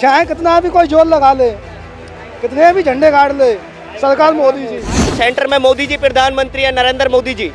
चाहे कितना भी कोई जोर लगा ले, कितने भी झंडे गाड़ ले, सरकार मोदी जी। सेंटर में मोदी जी प्रधानमंत्री है, नरेंद्र मोदी जी।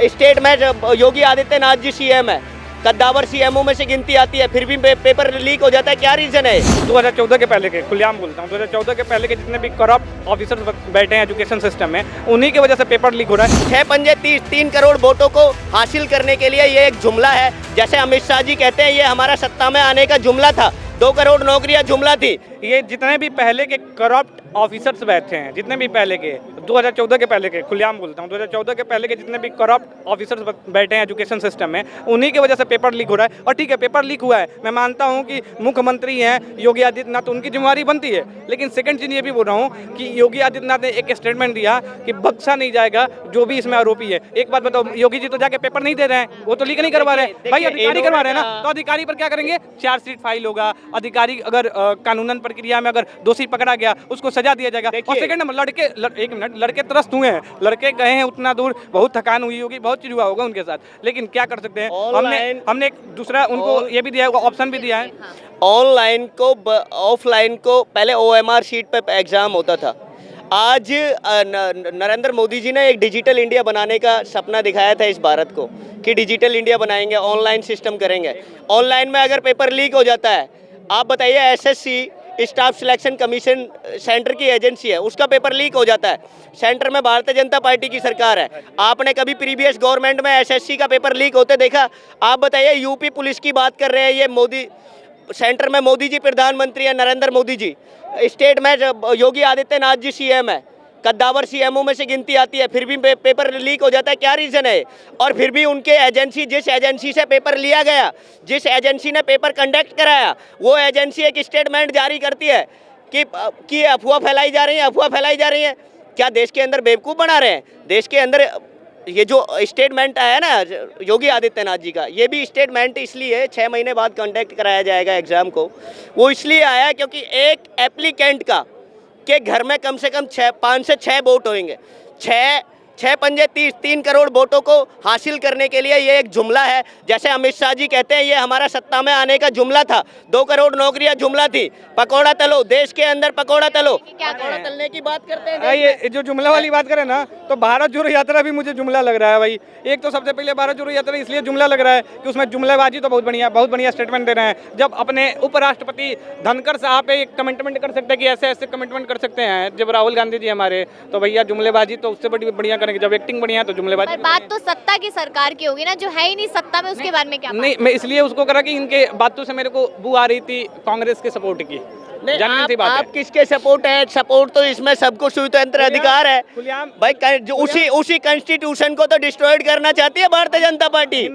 स्टेट में योगी आदित्यनाथ जी सीएम है। कद्दावर सीएमओ में से गिनती आती है, फिर भी पेपर लीक हो जाता है। क्या रीजन है? 2014 के पहले के, खुलेआम बोलता हूँ, 2014 के पहले के जितने भी करप्ट ऑफिसर बैठे हैं एजुकेशन सिस्टम में, उन्हीं की वजह से पेपर लीक हो रहा है। 6 पंजे 3 करोड़ वोटों को हासिल करने के लिए ये एक जुमला है। जैसे अमित शाह जी कहते हैं ये हमारा सत्ता में आने का जुमला था। 2 करोड़ नौकरियां जुमला थी। ये जितने भी पहले के करप्ट ऑफिसर्स बैठे हैं, जितने भी पहले के, 2014 के पहले के, खुलेआम बोलता हूँ, 2014 के पहले के जितने भी करप्ट ऑफिसर्स बैठे हैं एजुकेशन सिस्टम में, उन्हीं की वजह से पेपर लीक हो रहा है। और ठीक है, पेपर लीक हुआ है, मैं मानता हूँ कि मुख्यमंत्री हैं योगी आदित्यनाथ, उनकी जिम्मेवारी बनती है। लेकिन सेकंड चीज़ ये भी बोल रहा हूँ कि योगी आदित्यनाथ ने एक स्टेटमेंट दिया कि बख्शा नहीं जाएगा जो भी इसमें आरोपी है। एक बात बताओ, योगी जी तो जाके पेपर नहीं दे रहे हैं, वो तो लीक नहीं करवा रहे हैं भाई, अधिकारी करवा रहे हैं ना। तो अधिकारी पर क्या करेंगे? चार्जशीट फाइल होगा, अधिकारी अगर कानूनन प्रक्रिया में अगर दोषी पकड़ा गया उसको सजा दिया जाएगा। और सेकंड नंबर, एक मिनट, लड़के त्रस्त हुए हैं, लड़के गए हैं उतना दूर, बहुत थकान हुई होगी, बहुत चीज हुआ होगा उनके साथ, लेकिन क्या कर सकते हैं? हमने एक दूसरा उनको ये भी दिया, ऑप्शन भी दिया है। ऑनलाइन को ऑफलाइन को पहले OMR शीट पे एग्जाम होता था। आज नरेंद्र मोदी जी ने एक डिजिटल इंडिया बनाने का सपना दिखाया था इस भारत को कि डिजिटल इंडिया बनाएंगे, ऑनलाइन सिस्टम करेंगे। ऑनलाइन में अगर पेपर लीक हो जाता है, आप बताइए, SSC staff selection commission centre की एजेंसी है, उसका पेपर लीक हो जाता है। सेंटर में भारतीय जनता पार्टी की सरकार है। आपने कभी प्रीवियस गवर्नमेंट में SSC का पेपर लीक होते देखा? आप बताइए, यूपी पुलिस की बात कर रहे हैं ये मोदी, सेंटर में मोदी जी प्रधानमंत्री है, नरेंद्र मोदी जी। स्टेट में योगी आदित्यनाथ जी सीएम है। कद्दावर सीएमओ में से गिनती आती है, फिर भी पेपर लीक हो जाता है। क्या रीज़न है? और फिर भी उनके एजेंसी, जिस एजेंसी से पेपर लिया गया, जिस एजेंसी ने पेपर कंडक्ट कराया, वो एजेंसी एक स्टेटमेंट जारी करती है कि अफवाह फैलाई जा रही है, अफवाह फैलाई जा रही है। क्या देश के अंदर बेवकूफ़ बना रहे हैं? देश के अंदर ये जो स्टेटमेंट आया ना योगी आदित्यनाथ जी का, ये भी स्टेटमेंट इसलिए 6 महीने बाद कंडक्ट कराया जाएगा एग्ज़ाम को, वो इसलिए आया क्योंकि एक एप्लीकेंट का के घर में कम से कम 5 से 6 वोट होंगे। 6 पंजे 3 करोड़ वोटों को हासिल करने के लिए ये एक जुमला है। जैसे अमित शाह जी कहते हैं ये हमारा सत्ता में आने का जुमला था। 2 करोड़ नौकरियां जुमला थी। पकौड़ा तलो, देश के अंदर पकौड़ा तलो, पकौड़ा तलने की बात करते हैं। ये जो जुमला वाली बात करें ना, तो भारत जोड़ो यात्रा भी मुझे जुमला लग रहा है भाई। एक तो सबसे पहले भारत जोड़ो यात्रा इसलिए जुमला लग रहा है कि उसमें जुमलाबाजी तो बहुत बढ़िया स्टेटमेंट दे रहे हैं। जब अपने उपराष्ट्रपति धनखड़ साहब पे एक कमिटमेंट कर सकते हैं कि ऐसे ऐसे कमिटमेंट कर सकते हैं, जब राहुल गांधी जी हमारे, तो भैया जुमलेबाजी तो उससे बढ़िया करेंगे। जब एक्टिंग बढ़िया है तो जुमलेबाजी। पर बात तो सत्ता की सरकार की होगी ना, जो है ही नहीं सत्ता में, उसके बारे में क्या? नहीं, मैं इसलिए उसको करा कि इनके बातों से मेरे को बू आ रही थी कांग्रेस के सपोर्ट की। आप किसके सपोर्ट है? सपोर्ट तो इसमें सबको स्वतंत्र अधिकार है भाई। उसी कॉन्स्टिट्यूशन को तो डिस्ट्रॉयड करना चाहती है भारतीय जनता पार्टी।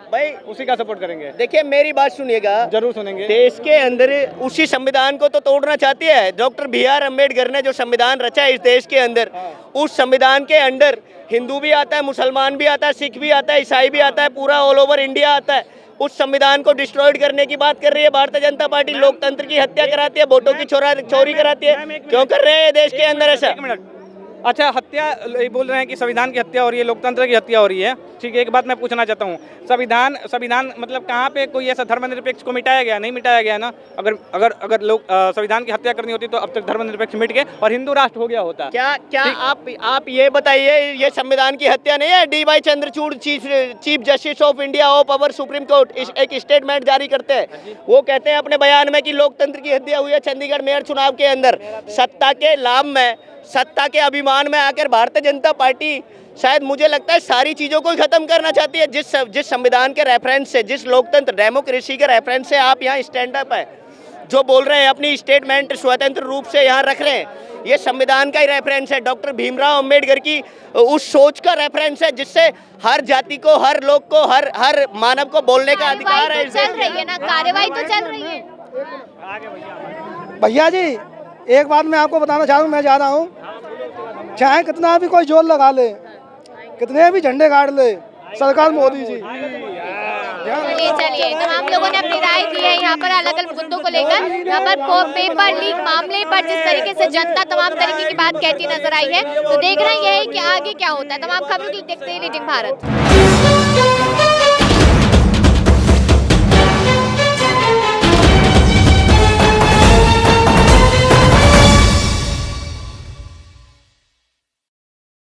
भाई उसी का सपोर्ट करेंगे। देखिए, मेरी बात सुनिएगा, जरूर सुनेंगे। देश के अंदर उसी संविधान को तो तोड़ना चाहती है। डॉक्टर BR अम्बेडकर ने जो संविधान रचा है इस देश के अंदर, उस संविधान के अंदर हिंदू भी आता है, मुसलमान भी आता है, सिख भी आता है, ईसाई भी आता है, पूरा ऑल ओवर इंडिया आता है। उस संविधान को डिस्ट्रॉयड करने की बात कर रही है भारतीय जनता पार्टी। लोकतंत्र की हत्या कराती है, वोटों की चोरी कराती है। क्यों कर रहे हैं देश के अंदर ऐसा? अच्छा, हत्या बोल रहे हैं कि संविधान की हत्या हो रही है, लोकतंत्र की हत्या हो रही है। ठीक है, एक बात मैं पूछना चाहता हूँ, संविधान मतलब कहाँ पे कोई ऐसा धर्मनिरपेक्ष को मिटाया गया? नहीं मिटाया गया ना। अगर लोग संविधान की हत्या करनी होती तो अब तक धर्मनिरपेक्ष मिट गए और हिंदू राष्ट्र हो गया होता। क्या आप ये बताइए, ये संविधान की हत्या नहीं है? DY Chandrachud, chief justice of India of our supreme court, एक स्टेटमेंट जारी करते हैं। वो कहते हैं अपने बयान में कि लोकतंत्र की हत्या हुई है चंडीगढ़ मेयर चुनाव के अंदर। सत्ता के लाभ में, सत्ता के अभिमान में आकर भारतीय जनता पार्टी शायद, मुझे लगता है, सारी चीज़ों को ही खत्म करना चाहती है। जिस संविधान के रेफरेंस से, जिस लोकतंत्र डेमोक्रेसी के रेफरेंस से आप यहाँ स्टैंड अप है, जो बोल रहे हैं, अपनी स्टेटमेंट स्वतंत्र रूप से यहाँ रख रहे हैं, ये संविधान का ही रेफरेंस है। डॉक्टर भीमराव अम्बेडकर की उस सोच का रेफरेंस है जिससे हर जाति को, हर लोग को, हर मानव को बोलने का अधिकार है। चल रही है ना, कार्रवाई तो चल रही है। भैया जी, एक बात मैं आपको बताना चाहूँ, मैं जा रहा हूँ, चाहे कितना भी कोई जोर लगा ले, कितने भी झंडे गाड़ ले, सरकार मोदी जी। चलिए, तो हम लोगों ने अपनी राय दी है यहाँ पर अलग अलग मुद्दों को लेकर। यहाँ पर पेपर लीक मामले पर जिस तरीके से जनता तमाम तरीके की बात कहती नजर आई है, तो देखना यह है कि आगे क्या होता है। तमाम खबरों के लिए देखते हैं लीडिंग भारत।